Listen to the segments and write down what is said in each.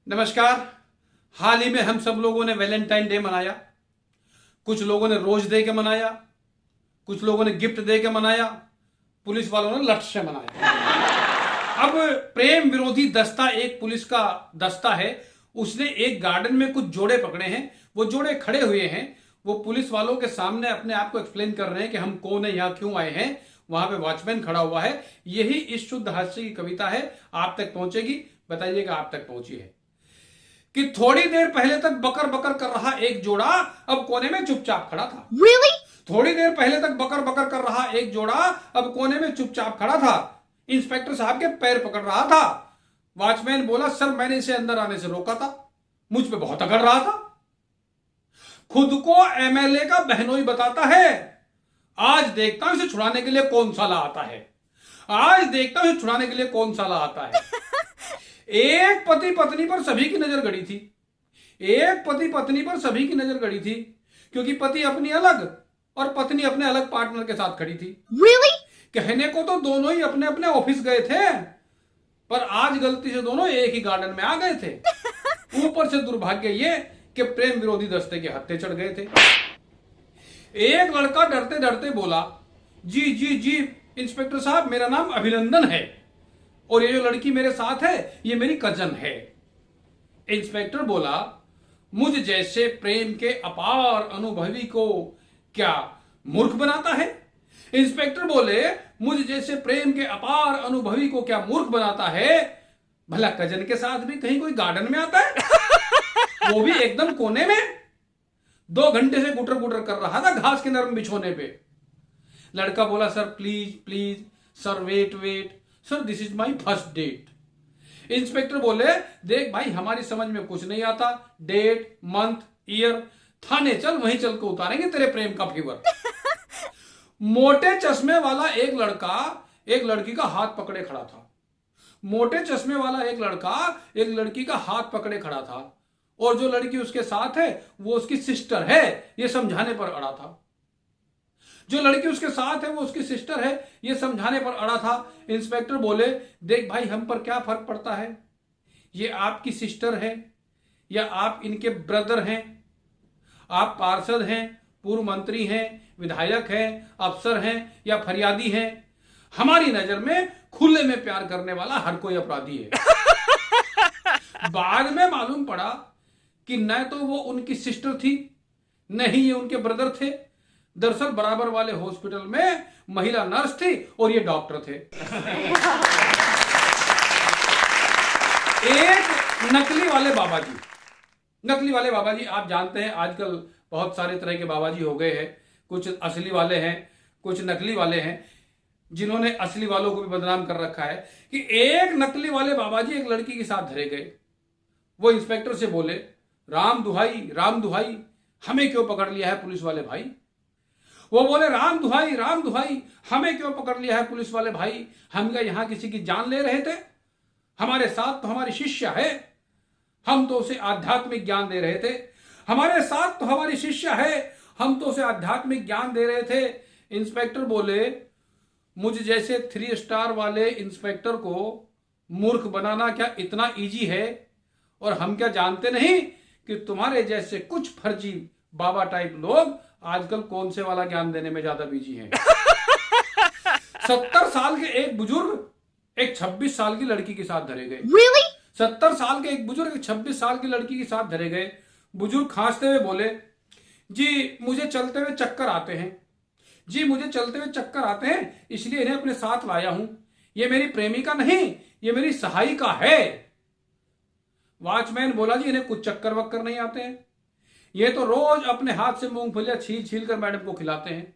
नमस्कार। हाल ही में हम सब लोगों ने वैलेंटाइन डे मनाया। कुछ लोगों ने रोज दे के मनाया, कुछ लोगों ने गिफ्ट दे के मनाया, पुलिस वालों ने लठ से मनाया। अब प्रेम विरोधी दस्ता एक पुलिस का दस्ता है, उसने एक गार्डन में कुछ जोड़े पकड़े हैं। वो जोड़े खड़े हुए हैं, वो पुलिस वालों के सामने अपने आप को एक्सप्लेन कर रहे हैं कि हम कौन है, यहां क्यों आए हैं। वहां पे वॉचमैन खड़ा हुआ है। यही इस शुद्ध हास्य की कविता है, आप तक पहुंचेगी। बताइएगा आप तक पहुंची है कि थोड़ी देर पहले तक बकर बकर कर रहा एक जोड़ा अब कोने में चुपचाप खड़ा था। Really? थोड़ी देर पहले तक बकर बकर कर रहा एक जोड़ा अब कोने में चुपचाप खड़ा था। इंस्पेक्टर साहब के पैर पकड़ रहा था। वॉचमैन बोला, सर मैंने इसे अंदर आने से रोका था, मुझ पे बहुत अकड़ रहा था। खुद को एमएलए का बहनोई बताता है। आज देखता हूं इसे छुड़ाने के लिए कौन साला आता है। आज देखता हूं इसे छुड़ाने के लिए कौन साला आता है। एक पति पत्नी पर सभी की नजर गड़ी थी। एक पति पत्नी पर सभी की नजर गड़ी थी, क्योंकि पति अपनी अलग और पत्नी अपने अलग पार्टनर के साथ खड़ी थी। Really? कहने को तो दोनों ही अपने अपने ऑफिस गए थे, पर आज गलती से दोनों एक ही गार्डन में आ गए थे। ऊपर से दुर्भाग्य ये कि प्रेम विरोधी दस्ते के हत्थे चढ़ गए थे। एक लड़का डरते डरते बोला, जी जी जी इंस्पेक्टर साहब, मेरा नाम अभिनंदन है और ये जो लड़की मेरे साथ है ये मेरी कजन है। इंस्पेक्टर बोला, मुझ जैसे प्रेम के अपार अनुभवी को क्या मूर्ख बनाता है? इंस्पेक्टर बोले, मुझ जैसे प्रेम के अपार अनुभवी को क्या मूर्ख बनाता है? भला कजन के साथ भी कहीं कोई गार्डन में आता है, वो भी एकदम कोने में। 2 घंटे से गुटर गुटर कर रहा था घास के नरम बिछोने पे। लड़का बोला, sir please please sir, wait wait sir, this is my first date. Inspector बोले, देख भाई हमारी समझ में कुछ नहीं आता, डेट मंथ ईयर, थाने चल, वहीं चल के उतारेंगे तेरे प्रेम का फीवर। मोटे चश्मे वाला एक लड़का एक लड़की का हाथ पकड़े खड़ा था। मोटे चश्मे वाला एक लड़का एक लड़की का हाथ पकड़े खड़ा था, और जो लड़की उसके साथ है वो उसकी सिस्टर है, ये समझाने पर अड़ा था। जो लड़की उसके साथ है वो उसकी सिस्टर है, ये समझाने पर अड़ा था। इंस्पेक्टर बोले, देख भाई हम पर क्या फर्क पड़ता है, ये आपकी सिस्टर है या आप इनके ब्रदर हैं? आप पार्षद हैं, पूर्व मंत्री हैं, विधायक हैं, अफसर हैं या फरियादी हैं? हमारी नजर में खुले में प्यार करने वाला हर कोई अपराधी है। बाद में मालूम पड़ा कि न तो वो उनकी सिस्टर थी, न ही ये उनके ब्रदर थे। दरअसल बराबर वाले हॉस्पिटल में महिला नर्स थी और ये डॉक्टर थे। एक नकली वाले बाबा जी, नकली वाले बाबा जी आप जानते हैं आजकल बहुत सारे तरह के बाबा जी हो गए हैं। कुछ असली वाले हैं, कुछ नकली वाले हैं, जिन्होंने असली वालों को भी बदनाम कर रखा है। कि एक नकली वाले बाबा जी एक लड़की के साथ धरे गए। वो इंस्पेक्टर से बोले, राम दुहाई हमें क्यों पकड़ लिया है पुलिस वाले भाई? वो बोले, राम दुहाई हमें क्यों पकड़ लिया है पुलिस वाले भाई? हम क्या यहां किसी की जान ले रहे थे? हमारे साथ तो हमारी शिष्या है, हम तो उसे आध्यात्मिक ज्ञान दे रहे थे। हमारे साथ तो हमारी शिष्या है, हम तो उसे आध्यात्मिक ज्ञान दे रहे थे। इंस्पेक्टर बोले, मुझ जैसे 3 स्टार वाले इंस्पेक्टर को मूर्ख बनाना क्या इतना इजी है? और हम क्या जानते नहीं कि तुम्हारे जैसे कुछ फर्जी बाबा टाइप लोग आजकल कौन से वाला ज्ञान देने में ज्यादा बिजी हैं। 70 साल के एक बुजुर्ग एक 26 साल की लड़की के साथ धरे गए। Really? 70 साल के एक बुजुर्ग एक 26 साल की लड़की के साथ धरे गए। बुजुर्ग खांसते हुए बोले, जी मुझे चलते हुए चक्कर आते हैं, जी मुझे चलते हुए चक्कर आते हैं, इसलिए इन्हें अपने साथ लाया हूं। ये मेरी प्रेमिका नहीं, ये मेरी सहायिका है। वॉचमैन बोला, जी इन्हें कुछ चक्कर वक्कर नहीं आते हैं, ये तो रोज अपने हाथ से मूंगफलियां छील छील कर मैडम को खिलाते हैं।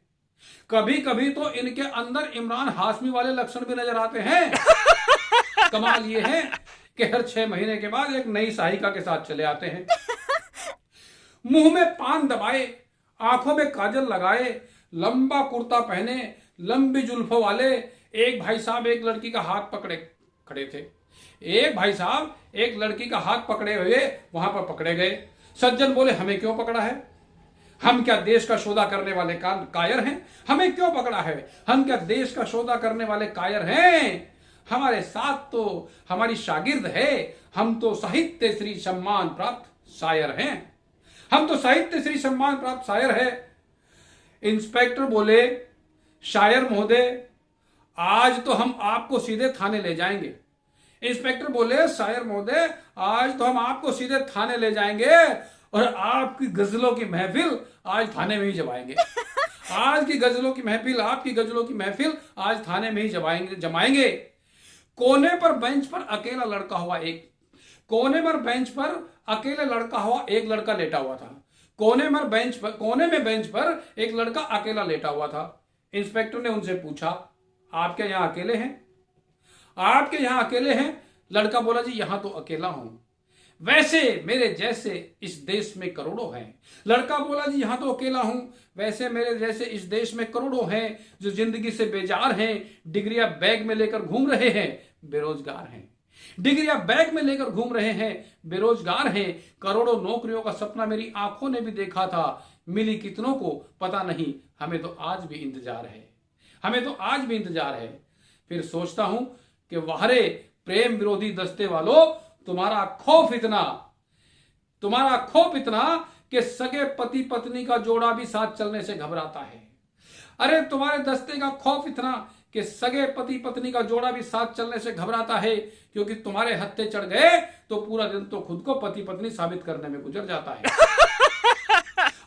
कभी कभी तो इनके अंदर इमरान हाशमी वाले लक्षण भी नजर आते हैं। कमाल ये है कि हर 6 महीने के बाद एक नई सहायिका के साथ चले आते हैं। मुंह में पान दबाए, आंखों में काजल लगाए, लंबा कुर्ता पहने, लंबी जुल्फों वाले एक भाई साहब एक लड़की का हाथ पकड़े खड़े थे। एक भाई साहब एक लड़की का हाथ पकड़े हुए वहां पर पकड़े गए। सज्जन बोले, हमें क्यों पकड़ा है? हम क्या देश का सौदा करने वाले कायर हैं? हमें क्यों पकड़ा है? हम क्या देश का सौदा करने वाले कायर हैं? हमारे साथ तो हमारी शागिर्द है, हम तो साहित्य श्री सम्मान प्राप्त शायर हैं, हम तो साहित्य श्री सम्मान प्राप्त शायर है। इंस्पेक्टर बोले, शायर महोदय आज तो हम आपको सीधे थाने ले जाएंगे। इंस्पेक्टर बोले, शायर महोदय आज तो हम आपको सीधे थाने ले जाएंगे और आपकी गजलों की महफिल आज थाने में ही जमाएंगे। आज की गजलों की महफिल, आपकी गजलों की महफिल आज थाने में ही जमाएंगे। कोने पर बेंच पर अकेला लड़का हुआ एक, कोने पर बेंच पर अकेले लड़का हुआ एक लड़का लेटा हुआ था। कोने में बेंच पर एक लड़का अकेला लेटा हुआ था। इंस्पेक्टर ने उनसे पूछा, आप क्या यहां अकेले हैं? आपके यहां अकेले हैं? लड़का बोला, जी यहां तो अकेला हूं, वैसे मेरे जैसे इस देश में करोड़ों हैं। लड़का बोला, जी यहां तो अकेला हूं, वैसे मेरे जैसे इस देश में करोड़ों हैं जो जिंदगी से बेजार हैं, डिग्रियां बैग में लेकर घूम रहे हैं, बेरोजगार हैं। डिग्रियां बैग में लेकर घूम रहे हैं, बेरोजगार हैं। करोड़ों नौकरियों का सपना मेरी आंखों ने भी देखा था, मिली कितनों को पता नहीं, हमें तो आज भी इंतजार है, हमें तो आज भी इंतजार है। फिर सोचता हूं कि वाहरे प्रेम विरोधी दस्ते वालों, तुम्हारा खौफ इतना कि सगे पति पत्नी का जोड़ा भी साथ चलने से घबराता है। अरे तुम्हारे दस्ते का खौफ इतना कि सगे पति पत्नी का जोड़ा भी साथ चलने से घबराता है, क्योंकि तुम्हारे हत्थे चढ़ गए तो पूरा दिन तो खुद को पति पत्नी साबित करने में गुजर जाता है।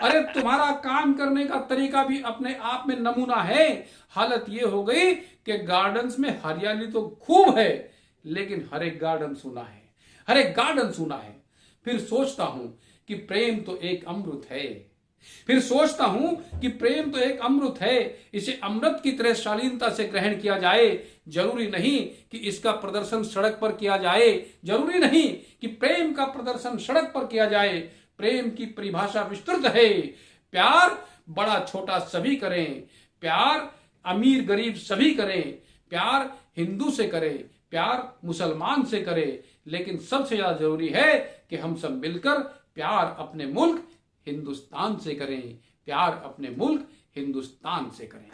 अरे तुम्हारा काम करने का तरीका भी अपने आप में नमूना है। हालत ये हो गई कि गार्डन्स में हरियाली तो खूब है, लेकिन हर एक गार्डन सूना है, हर एक गार्डन सूना है। फिर सोचता हूं कि प्रेम तो एक अमृत है, फिर सोचता हूं कि प्रेम तो एक अमृत है, इसे अमृत की तरह शालीनता से ग्रहण किया जाए। जरूरी नहीं कि इसका प्रदर्शन सड़क पर किया जाए, जरूरी नहीं कि प्रेम का प्रदर्शन सड़क पर किया जाए। प्रेम की परिभाषा विस्तृत है। प्यार बड़ा छोटा सभी करें, प्यार अमीर गरीब सभी करें, प्यार हिंदू से करें, प्यार मुसलमान से करें, लेकिन सबसे ज्यादा जरूरी है कि हम सब मिलकर प्यार अपने मुल्क हिंदुस्तान से करें, प्यार अपने मुल्क हिंदुस्तान से करें।